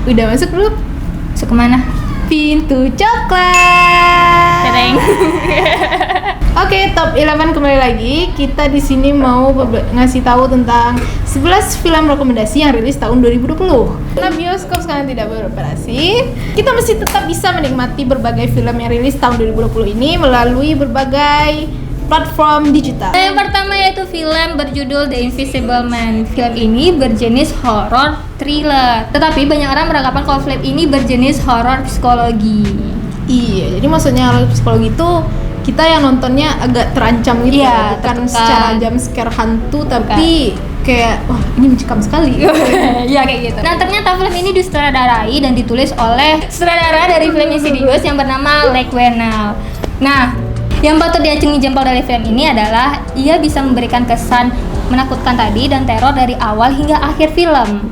Udah masuk belum? Masuk kemana? Pintu coklat. Tereng. Oke, top 11 kembali lagi. Kita di sini mau ngasih tahu tentang 11 film rekomendasi yang rilis tahun 2020. Karena bioskop sekarang tidak beroperasi, kita masih tetap bisa menikmati berbagai film yang rilis tahun 2020 ini melalui berbagai platform digital. Yang pertama yaitu film berjudul The Invisible Man. Film ini berjenis horor thriller. Tetapi banyak orang beranggapan kalau film ini berjenis horor psikologi. Iya, jadi maksudnya horor psikologi itu kita yang nontonnya agak terancam gitu, Iya, bukan tertekan. secara jump scare hantu, tapi kayak wah ini mencekam sekali. Ya kayak gitu. Nah ternyata film ini disutradarai dan ditulis oleh sutradara dari film Insidious yang bernama Leigh Whannell. Nah, yang patut diacungi jempol dari film ini adalah ia bisa memberikan kesan menakutkan tadi dan teror dari awal hingga akhir film.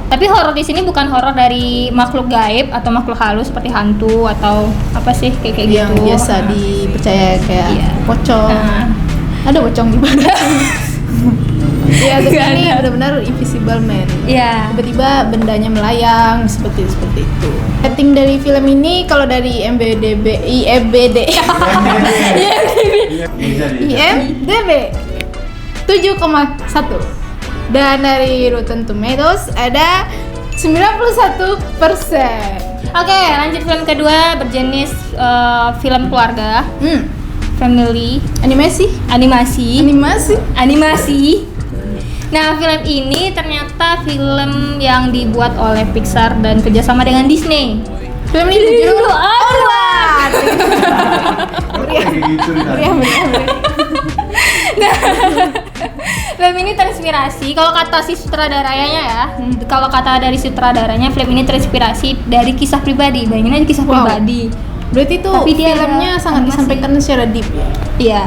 Tapi horor di sini bukan horor dari makhluk gaib atau makhluk halus seperti hantu atau apa sih kayak Yang gitu. biasa dipercaya kayak Iya. pocong. Ada pocong di mana? Iya, tapi Nggak ini ada. benar-benar invisible man. Iya. Tiba-tiba bendanya melayang seperti itu. Rating dari film ini kalau dari IMDb 7,1. Dan dari Rotten Tomatoes ada 91%. Oke, lanjut film kedua berjenis film keluarga, family, Animasi. Nah, film ini ternyata film yang dibuat oleh Pixar dan kerjasama dengan Disney. Film ini berjudul Onward. Meriah. Nah, film ini terinspirasi, kalau kata si sutradaranya ya, kalau kata dari sutradaranya, film ini terinspirasi dari kisah pribadi. Bayangin aja kisah Wow. pribadi. Berarti itu Tapi dia filmnya ada sangat animasi. disampaikan secara deep ya. Iya,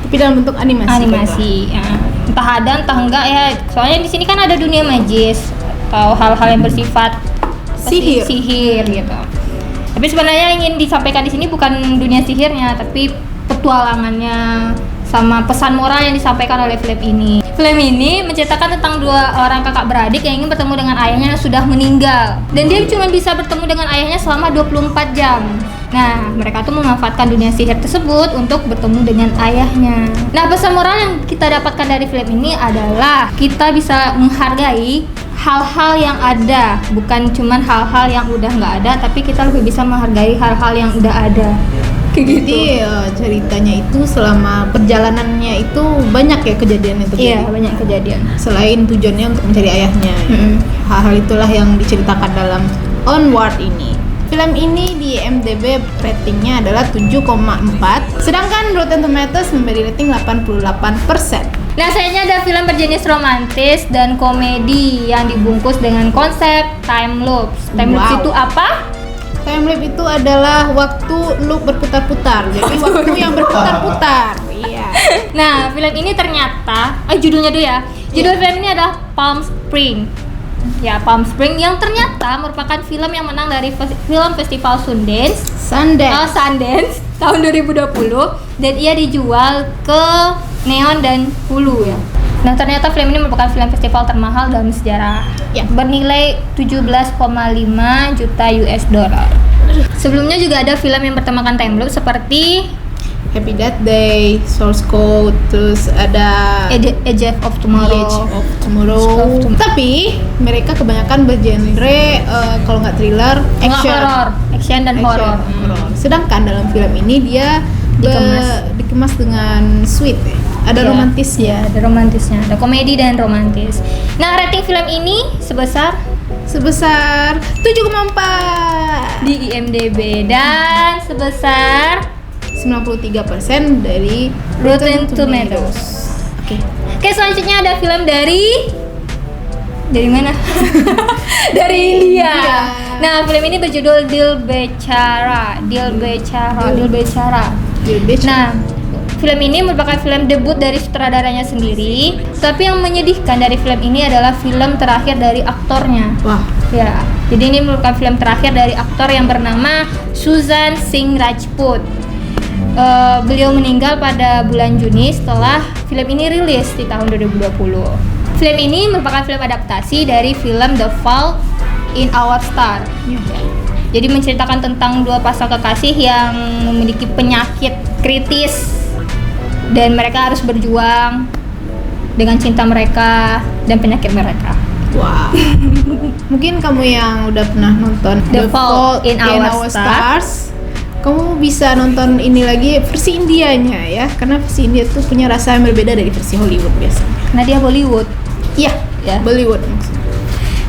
Tapi dalam bentuk animasi. ya. Entah ada entah enggak ya. Soalnya di sini kan ada dunia magis atau hal-hal yang bersifat sihir gitu. Tapi sebenarnya yang ingin disampaikan di sini bukan dunia sihirnya, tapi petualangannya sama pesan moral yang disampaikan oleh film ini. Film ini menceritakan tentang dua orang kakak beradik yang ingin bertemu dengan ayahnya yang sudah meninggal. Dan dia cuma bisa bertemu dengan ayahnya selama 24 jam. Nah, mereka tuh memanfaatkan dunia sihir tersebut untuk bertemu dengan ayahnya. Nah, pesan moral yang kita dapatkan dari film ini adalah kita bisa menghargai hal-hal yang ada, bukan cuman hal-hal yang udah nggak ada, tapi kita lebih bisa menghargai hal-hal yang udah ada. Jadi ceritanya itu selama perjalanannya itu banyak ya kejadian yang terjadi. Iya, banyak kejadian. Selain tujuannya untuk mencari ayahnya. Hal-hal itulah yang diceritakan dalam Onward ini. Film ini di IMDb ratingnya adalah 7,4, sedangkan Rotten Tomatoes memberi rating 88%. Nah, sayangnya ada film berjenis romantis dan komedi yang dibungkus dengan konsep time lapse. Time lapse Wow. itu apa? Time lapse itu adalah waktu loop berputar-putar. Jadi waktu yang berputar-putar. Iya. Nah, film ini ternyata, judulnya dulu ya. Judul film ini adalah Palm Spring. Ya, Palm Spring yang ternyata merupakan film yang menang dari film festival Sundance tahun 2020 dan ia dijual ke Neon dan Hulu ya. Nah, ternyata film ini merupakan film festival termahal dalam sejarah. Ya. Bernilai 17,5 juta US dollar. Sebelumnya juga ada film yang bertemakan time loop seperti Happy Death Day, Source Code, terus ada Edge of Tomorrow. Edge of Tomorrow. Tapi mereka kebanyakan bergenre kalau nggak thriller, action dan horor. Sedangkan dalam film ini dia dikemas dengan sweet ya. Ada Ya, romantisnya. ya, ada romantisnya, ada komedi dan romantis. Nah, rating film ini sebesar 7,4 di IMDb dan sebesar 93% dari Rotten Tomatoes. Oke, selanjutnya ada film dari mana? Dari India. India. Nah, film ini berjudul Dil Bechara. Nah, film ini merupakan film debut dari sutradaranya sendiri. Tapi yang menyedihkan dari film ini adalah film terakhir dari aktornya. Wah, Ya, jadi ini merupakan film terakhir dari aktor yang bernama Sushant Singh Rajput. Beliau meninggal pada bulan Juni setelah film ini rilis di tahun 2020. Film ini merupakan film adaptasi dari film The Fall in Our Star. Iya. Jadi menceritakan tentang dua pasang kekasih yang memiliki penyakit kritis dan mereka harus berjuang dengan cinta mereka dan penyakit mereka. Wow. Mungkin kamu yang udah pernah nonton The Fault in Our Stars, kamu bisa nonton ini lagi versi Indianya ya, karena versi India tuh punya rasa yang berbeda dari versi Hollywood biasanya. Karena dia Bollywood. Iya, Ya. Bollywood maksudnya.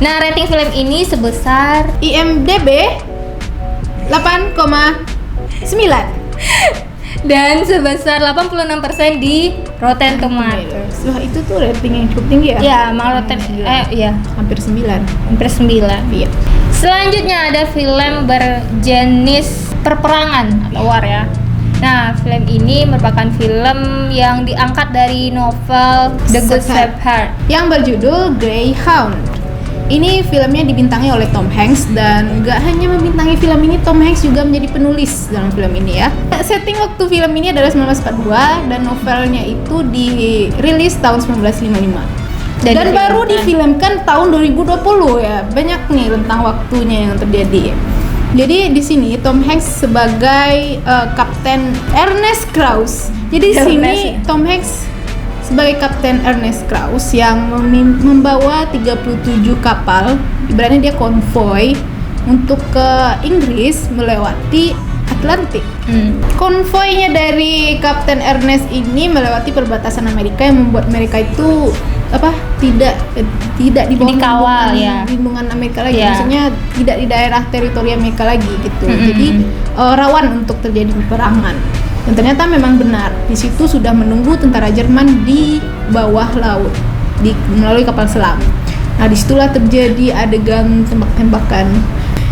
Nah, rating film ini sebesar IMDb 8,9 dan sebesar 86% di Rotten Tomatoes. Wah, itu tuh rating yang cukup tinggi ya? Ya, malah Rotten ya, Hampir 9. hampir 9. Iya. Selanjutnya ada film berjenis perperangan atau war ya. Nah, film ini merupakan film yang diangkat dari novel The Good Shepherd yang berjudul Greyhound. Ini filmnya dibintangi oleh Tom Hanks, dan gak hanya membintangi film ini, Tom Hanks juga menjadi penulis dalam film ini ya. Setting waktu film ini adalah 1942 dan novelnya itu dirilis tahun 1955. Dan baru difilmkan tahun 2020 ya. Banyak nih rentang waktunya yang terjadi. Jadi di sini Tom Hanks sebagai Kapten Ernest Krause. Jadi di sini Tom Hanks sebagai Kapten Ernest Krause yang membawa 37 kapal, ibaratnya dia konvoy untuk ke Inggris melewati Atlantik. Konvoynya dari Kapten Ernest ini melewati perbatasan Amerika yang membuat mereka itu tidak di bawah dikawal ya, lindungan Amerika lagi, ya. Maksudnya tidak di daerah teritori Amerika lagi gitu. Jadi rawan untuk terjadi peperangan. Dan ternyata memang benar, di situ sudah menunggu tentara Jerman di bawah laut melalui kapal selam. Nah, disitulah terjadi adegan tembak-tembakan.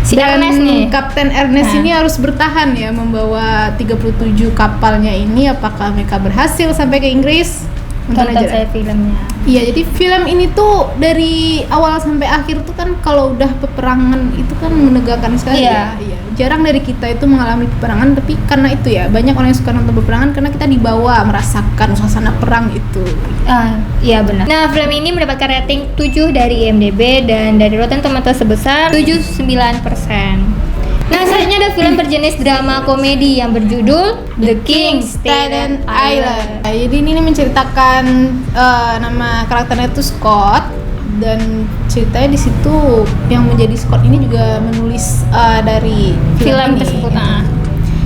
Dan Ernest nih, Kapten Ernest ini harus bertahan ya, membawa 37 kapalnya ini. Apakah mereka berhasil sampai ke Inggris? tonton saya filmnya. Iya, jadi film ini tuh dari awal sampai akhir tuh kan kalau udah peperangan itu kan menegangkan sekali ya. Iya. Jarang dari kita itu mengalami peperangan, tapi karena itu ya banyak orang yang suka nonton peperangan karena kita dibawa merasakan suasana perang itu. Iya benar. Nah, film ini mendapatkan rating 7 dari IMDb dan dari Rotten Tomatoes sebesar 79%. Nah, selanjutnya ada film berjenis drama komedi yang berjudul The King Staten Island. Nah, jadi ini menceritakan nama karakternya itu Scott, dan ceritanya di situ yang menjadi Scott ini juga menulis dari film ini. tersebut.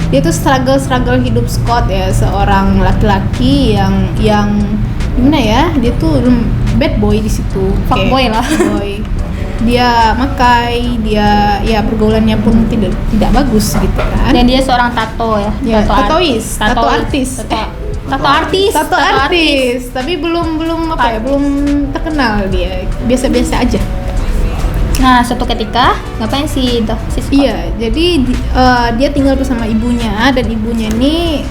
Dia tuh struggle hidup Scott ya, seorang laki-laki yang gimana ya? Dia tuh bad boy di situ. Fuckboy lah. Boy. Dia makai, dia ya pergaulannya pun tidak bagus gitu kan. Dan dia seorang tato ya. Tato artis. Tapi belum terkenal dia. Biasa-biasa aja. Nah, suatu ketika ngapain si Scott? Iya, jadi dia tinggal bersama ibunya, dan ibunya ini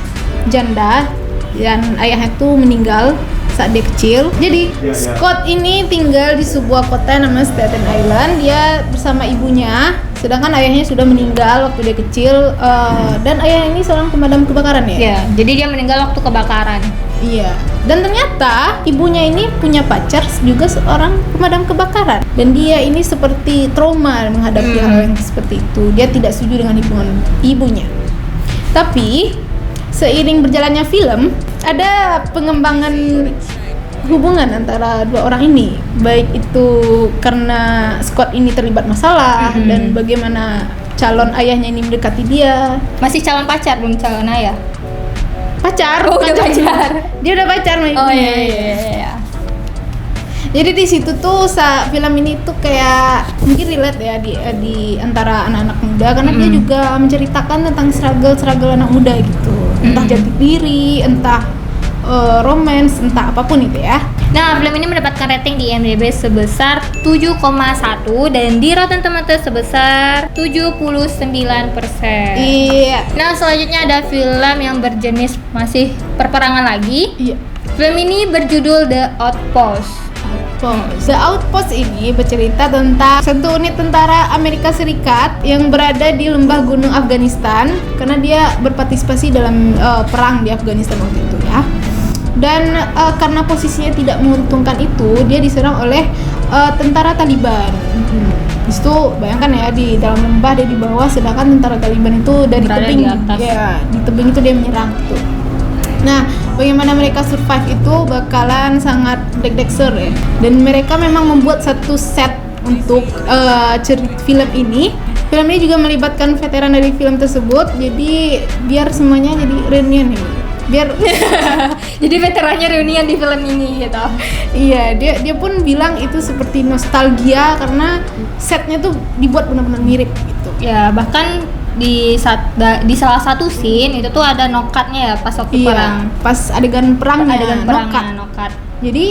janda dan ayahnya tuh meninggal saat dia kecil. Jadi Scott ini tinggal di sebuah kota namanya Staten Island. Dia bersama ibunya, sedangkan ayahnya sudah meninggal waktu dia kecil. Dan ayah ini seorang pemadam kebakaran ya. Iya, jadi dia meninggal waktu kebakaran. Iya. Dan ternyata ibunya ini punya pacar juga seorang pemadam kebakaran. Dan dia ini seperti trauma menghadapi hal yang seperti itu. Dia tidak setuju dengan ibunya. Tapi seiring berjalannya film, ada pengembangan hubungan antara dua orang ini, baik itu karena Scott ini terlibat masalah dan bagaimana calon ayahnya ini mendekati dia. Masih calon pacar, belum calon ayah. Pacar. Udah pacar. Dia udah pacar sama ibunya. Iya. Jadi di situ tuh film ini tuh kayak mungkin relate ya di antara anak-anak muda, karena dia juga menceritakan tentang struggle anak muda gitu. Entah jati diri, entah romance, entah apapun itu ya. Nah, film ini mendapatkan rating di IMDb sebesar 7,1 dan di Rotten Tomatoes sebesar 79%. Iya. Nah, selanjutnya ada film yang berjenis masih perperangan lagi. Iya. Film ini berjudul The Outpost. The Outpost ini bercerita tentang satu unit tentara Amerika Serikat yang berada di lembah gunung Afghanistan, karena dia berpartisipasi dalam perang di Afghanistan waktu itu ya. Dan karena posisinya tidak menguntungkan itu, dia diserang oleh tentara Taliban. Di situ bayangkan ya, di dalam lembah dia di bawah, sedangkan tentara Taliban itu dari Berada tebing di atas. ya, di tebing itu dia menyerang tuh. Nah, bagaimana mereka survive itu bakalan sangat deg-degser ya. Dan mereka memang membuat satu set untuk cerita film ini. Film ini juga melibatkan veteran dari film tersebut, jadi biar semuanya jadi reunian ya. Biar Jadi veterannya reunian di film ini gitu. iya, dia pun bilang itu seperti nostalgia karena setnya tuh dibuat benar-benar mirip gitu. Ya, bahkan di salah satu scene itu tuh ada nokatnya ya pas waktu perang. Pas adegan perangnya, Adegan perangnya, nokat. nokat. Jadi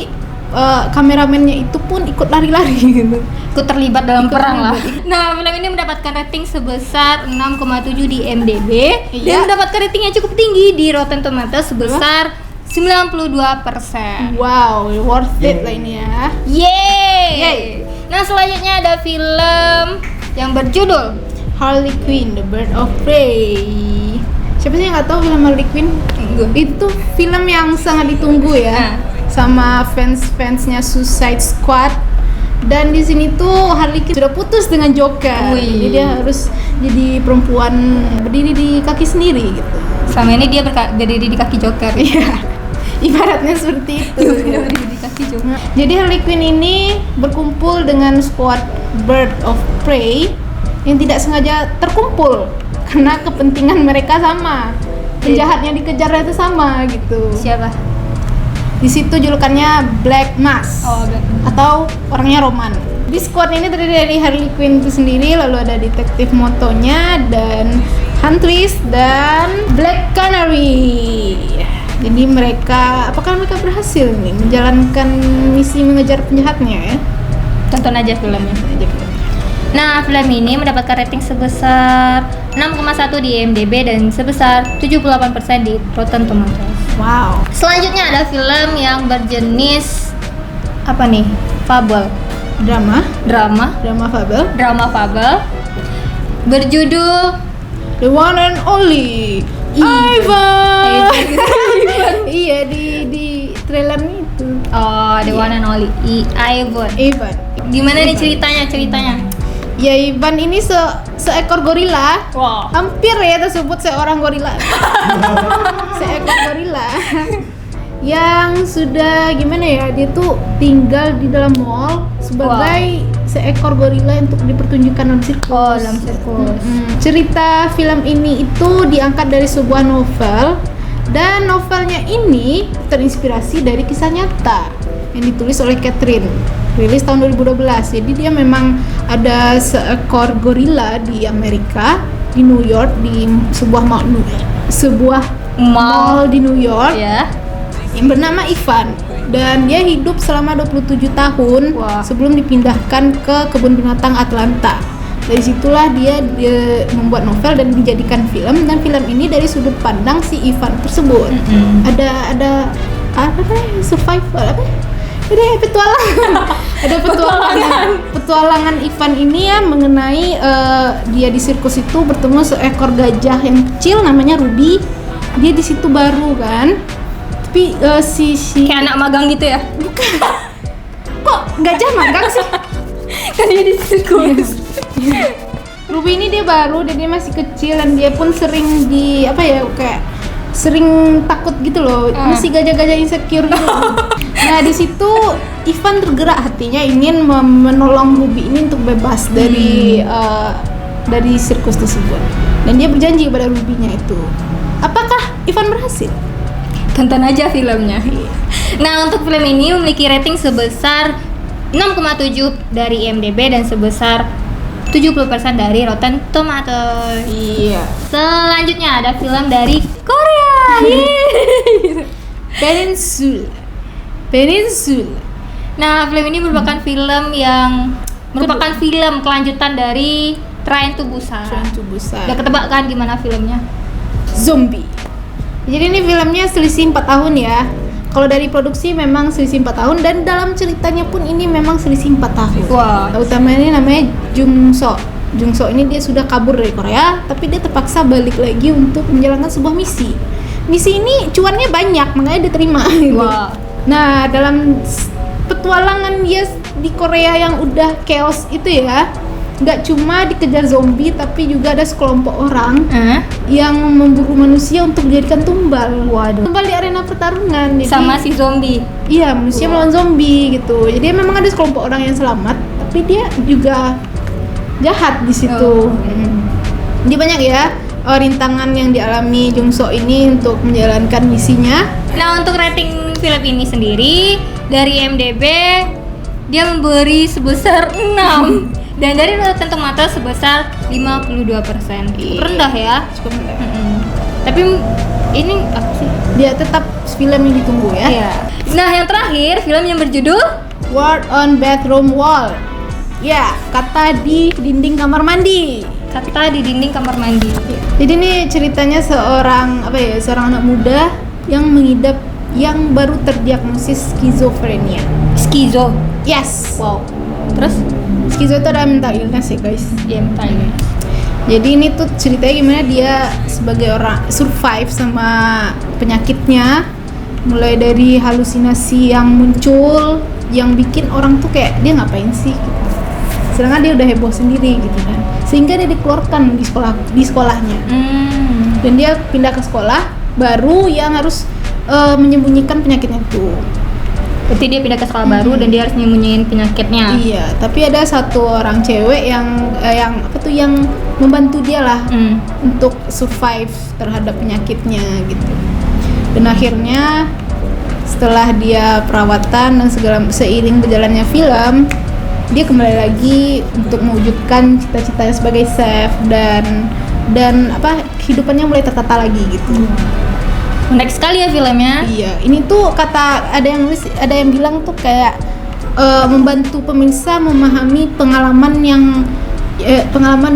kameramennya itu pun ikut lari-lari gitu. Ikut terlibat dalam Ikut perang lah. terlibat. Nah, film ini mendapatkan rating sebesar 6,7 di IMDb Iya. dan mendapatkan rating yang cukup tinggi di Rotten Tomatoes sebesar 92%. Wow, worth it lah ini ya. Yeay. Yeay. Nah, selanjutnya ada film yang berjudul Harley Quinn, The Bird of Prey. Siapa sih yang nggak tahu film Harley Quinn? Itu film yang sangat ditunggu ya, sama fans-fansnya Suicide Squad. Dan di sini tuh Harley Quinn sudah putus dengan Joker. Wih. Jadi dia harus jadi perempuan berdiri di kaki sendiri gitu. Sama ini dia berdiri di kaki Joker. Iya. Ibaratnya seperti itu. Dia berdiri di kaki Joker. Jadi Harley Quinn ini berkumpul dengan squad Bird of Prey yang tidak sengaja terkumpul karena kepentingan mereka sama. Penjahatnya dikejar itu sama gitu. Siapa? Di situ julukannya Black Mask Oh, Black Mask. atau orangnya Roman. Di squad ini terdiri dari Harley Quinn itu sendiri, lalu ada detektif motonya dan Huntress dan Black Canary. Jadi apakah mereka berhasil nih menjalankan misi mengejar penjahatnya ya? Tonton aja filmnya. Nah, film ini mendapatkan rating sebesar 6,1 di IMDb dan sebesar 78% di Rotten Tomatoes. Wow. Selanjutnya ada film yang berjenis apa nih? Fable. Drama Fable. Berjudul The One and Only Ivan. Iya, di trailernya itu. Oh, The One and Only Ivan. Gimana nih ceritanya? Ya, Ivan ini seekor gorila. Wow. Hampir ya tersebut seorang gorila. Seekor gorila yang sudah gimana ya, dia tuh tinggal di dalam mall sebagai seekor gorila untuk dipertunjukkan dalam sirkus. Oh, dalam sirkus. Cerita film ini itu diangkat dari sebuah novel, dan novelnya ini terinspirasi dari kisah nyata yang ditulis oleh Catherine, rilis tahun 2012. Jadi dia memang ada seekor gorila di Amerika, di New York, di sebuah mall di New York, Ya. yang bernama Ivan, dan dia hidup selama 27 tahun sebelum dipindahkan ke kebun binatang Atlanta. Dari situlah dia membuat novel dan dijadikan film, dan film ini dari sudut pandang si Ivan tersebut. Ada apa namanya, survival apa? Ada petualangan Ivan ini ya, mengenai dia di sirkus itu bertemu seekor gajah yang kecil namanya Ruby. Dia di situ baru kan, tapi si Kayak anak magang gitu ya? kok gajah magang sih? Kan dia di sirkus. Ruby ini dia baru dan dia masih kecil, dan dia pun sering sering takut gitu loh, masih gajah-gajah insecure gitu. Nah, di situ Ivan tergerak hatinya ingin menolong Ruby ini untuk bebas dari sirkus tersebut, dan dia berjanji kepada Ruby-nya itu. Apakah Ivan berhasil? Tonton aja filmnya. Nah, untuk film ini memiliki rating sebesar 6,7 dari IMDb dan sebesar 70% dari Rotten Tomatoes. Iya. Selanjutnya ada film dari Korea. Peninsula. Nah, film ini merupakan film kelanjutan dari Train to Busan. Udah ketebak kan gimana filmnya? Zombie. Jadi ini filmnya selisih 4 tahun ya. Kalau dari produksi memang selisih 4 tahun, dan dalam ceritanya pun ini memang selisih 4 tahun. Wah. Utama ini namanya Jung So. Jung So ini dia sudah kabur dari Korea, tapi dia terpaksa balik lagi untuk menjalankan sebuah misi. Misi ini cuannya banyak, makanya diterima. Wah. Nah, dalam petualangan dia di Korea yang udah chaos itu ya, nggak cuma dikejar zombie, tapi juga ada sekelompok orang yang memburu manusia untuk dijadikan tumbal. Waduh. Tumbal di arena pertarungan. Jadi, Sama si zombie. iya, manusia melawan zombie gitu. Jadi memang ada sekelompok orang yang selamat, tapi dia juga jahat di situ. Jadi banyak ya rintangan yang dialami Jung Sok ini untuk menjalankan misinya. Nah, untuk rating film ini sendiri dari IMDb dia memberi sebesar 6 dan dari Rotten Tomatoes sebesar 52%. Rendah ya. Cukup rendah. Tapi ini apa sih? Dia tetap film yang ditunggu ya. Iya. Nah, yang terakhir film yang berjudul Word on Bathroom Wall. Ya, kata di dinding kamar mandi. Kata di dinding kamar mandi. Jadi ini ceritanya seorang anak muda yang mengidap yang baru terdiagnosis skizofrenia. Skizo. Yes. Wow. Terus Skizo itu ada mental illness ya guys. dia mental illness. Jadi ini tuh ceritanya gimana dia sebagai orang survive sama penyakitnya, mulai dari halusinasi yang muncul yang bikin orang tuh kayak dia ngapain sih gitu. Sedangkan dia udah heboh sendiri gitu kan. Sehingga dia dikeluarkan di sekolahnya. Dan dia pindah ke sekolah baru yang harus menyembunyikan penyakitnya itu. Berarti dia pindah ke sekolah baru dan dia harus nyembunyiin penyakitnya. Iya, tapi ada satu orang cewek yang membantu dia lah untuk survive terhadap penyakitnya gitu. Dan akhirnya setelah dia perawatan dan seiring berjalannya film, dia kembali lagi untuk mewujudkan cita-citanya sebagai chef dan kehidupannya mulai tertata lagi gitu. Menarik sekali ya filmnya. Iya, ini tuh ada yang bilang tuh kayak membantu pemirsa memahami pengalaman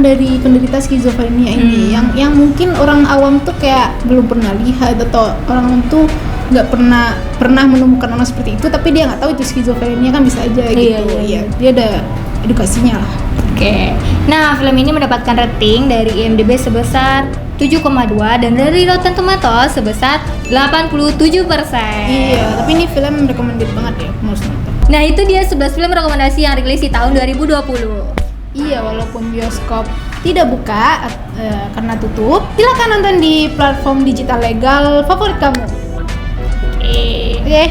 dari penderita skizofrenia ini yang mungkin orang awam tuh kayak belum pernah lihat atau orang awam tuh nggak pernah menemukan orang seperti itu, tapi dia nggak tahu itu skizofrenia kan bisa aja gitu. Iya. Dia ada edukasinya lah. Oke. Nah, film ini mendapatkan rating dari IMDb sebesar 7,2 dan dari Rotten Tomatoes sebesar 87%. Iya, tapi ini film recommended banget ya menurut saya. Nah, itu dia 11 film rekomendasi yang rilis di tahun 2020. Iya, walaupun bioskop tidak buka karena tutup, silakan nonton di platform digital legal favorit kamu. Oke. Oke.